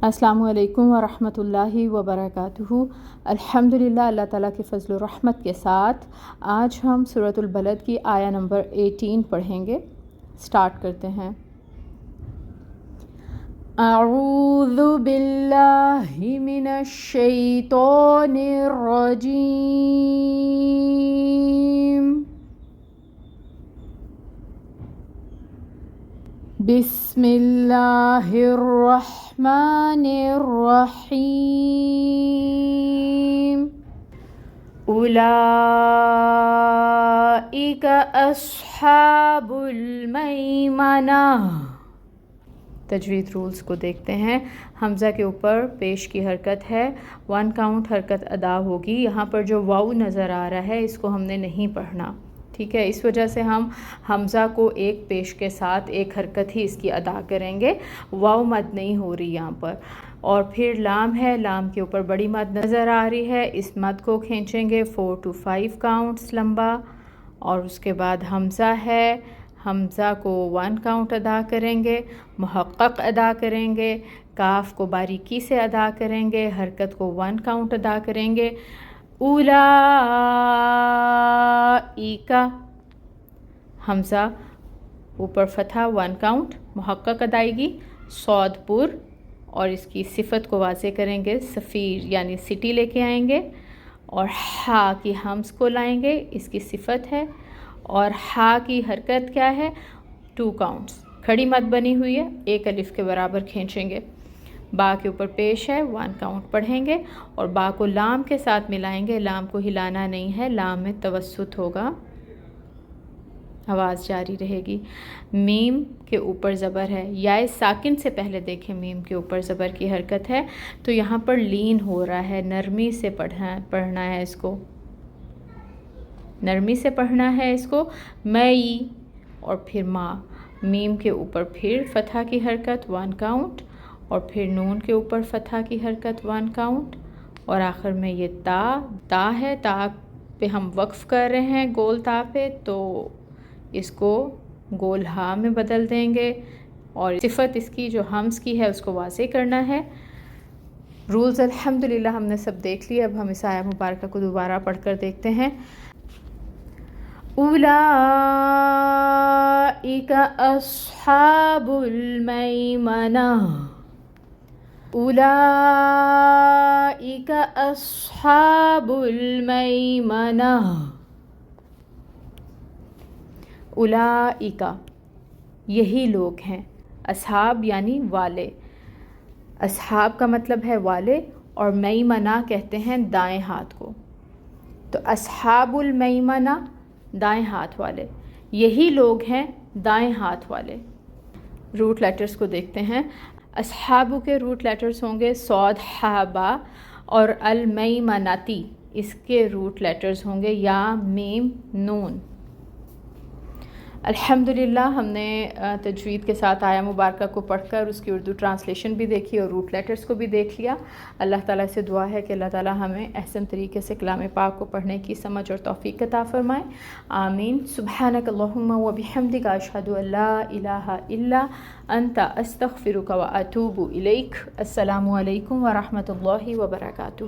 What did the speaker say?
السلام علیکم ورحمۃ اللہ وبرکاتہ۔ الحمدللہ، اللہ تعالیٰ کے فضل و رحمت کے ساتھ آج ہم سورۃ البلد کی آیہ نمبر 18 پڑھیں گے۔ سٹارٹ کرتے ہیں۔ اعوذ باللہ من الشیطان الرجیم، بسم اللہ الرحمن الرحیم۔ اولئک اصحاب المیمنہ۔ تجوید رولز کو دیکھتے ہیں۔ حمزہ کے اوپر پیش کی حرکت ہے، 1 کاؤنٹ حرکت ادا ہوگی۔ یہاں پر جو واو نظر آ رہا ہے اس کو ہم نے نہیں پڑھنا، ٹھیک ہے؟ اس وجہ سے ہم حمزہ کو ایک پیش کے ساتھ ایک حرکت ہی اس کی ادا کریں گے، واو مد نہیں ہو رہی یہاں پر۔ اور پھر لام ہے، لام کے اوپر بڑی مد نظر آ رہی ہے، اس مد کو کھینچیں گے 4 to 5 کاؤنٹس لمبا۔ اور اس کے بعد حمزہ ہے، حمزہ کو 1 کاؤنٹ ادا کریں گے، محقق ادا کریں گے، کاف کو باریکی سے ادا کریں گے، حرکت کو 1 کاؤنٹ ادا کریں گے۔ اولئک، حمزہ اوپر فتحہ 1 کاؤنٹ، محقق ادائیگی، صاد پر، اور اس کی صفت کو واضح کریں گے، صفیر یعنی سٹی لے کے آئیں گے، اور ہا کی ہمز کو لائیں گے، اس کی صفت ہے، اور ہا کی حرکت کیا ہے، 2 کاؤنٹس، کھڑی مد بنی ہوئی ہے، 1 الف کے برابر کھینچیں گے۔ با کے اوپر پیش ہے، 1 کاؤنٹ پڑھیں گے، اور با کو لام کے ساتھ ملائیں گے، لام کو ہلانا نہیں ہے، لام میں توسط ہوگا، آواز جاری رہے گی۔ میم کے اوپر زبر ہے، یا ساکن سے پہلے دیکھیں میم کے اوپر زبر کی حرکت ہے، تو یہاں پر لین ہو رہا ہے، نرمی سے پڑھنا ہے اس کو، نرمی سے پڑھنا ہے اس کو۔ مئی، اور پھر ما، میم کے اوپر پھر فتحہ کی حرکت 1 کاؤنٹ، اور پھر نون کے اوپر فتحہ کی حرکت 1 کاؤنٹ، اور آخر میں یہ تا ہے، تا پہ ہم وقف کر رہے ہیں، گول تا پہ، تو اس کو گول ہا میں بدل دیں گے، اور صفت اس کی جو حمز کی ہے اس کو واضح کرنا ہے۔ رولز الحمدللہ ہم نے سب دیکھ لیے، اب ہم اس آیہ مبارکہ کو دوبارہ پڑھ کر دیکھتے ہیں۔ اولئک اصحاب المیمنہ، اولئک اصحاب المیمنہ۔ اولئک، یہی لوگ ہیں، اصحاب یعنی والے، اصحاب کا مطلب ہے والے، اور میمنہ کہتے ہیں دائیں ہاتھ کو، تو اصحاب المیمنہ دائیں ہاتھ والے، یہی لوگ ہیں دائیں ہاتھ والے۔ روٹ لیٹرز کو دیکھتے ہیں۔ اصحاب کے روٹ لیٹرز ہوں گے صاد، ح، با، اور المیمناتی، اس کے روٹ لیٹرز ہوں گے یا، میم، نون۔ الحمدللہ ہم نے تجوید کے ساتھ آیہ مبارکہ کو پڑھ کر اس کی اردو ٹرانسلیشن بھی دیکھی اور روٹ لیٹرز کو بھی دیکھ لیا۔ اللہ تعالیٰ سے دعا ہے کہ اللہ تعالیٰ ہمیں احسن طریقے سے کلام پاک کو پڑھنے کی سمجھ اور توفیق عطا فرمائے، آمین۔ سبحانک اللہم و بحمدک، اشہد ان لا الہ الا انت، استغفرک و اتوب الیک۔ السلام علیکم ورحمۃ اللہ وبرکاتہ۔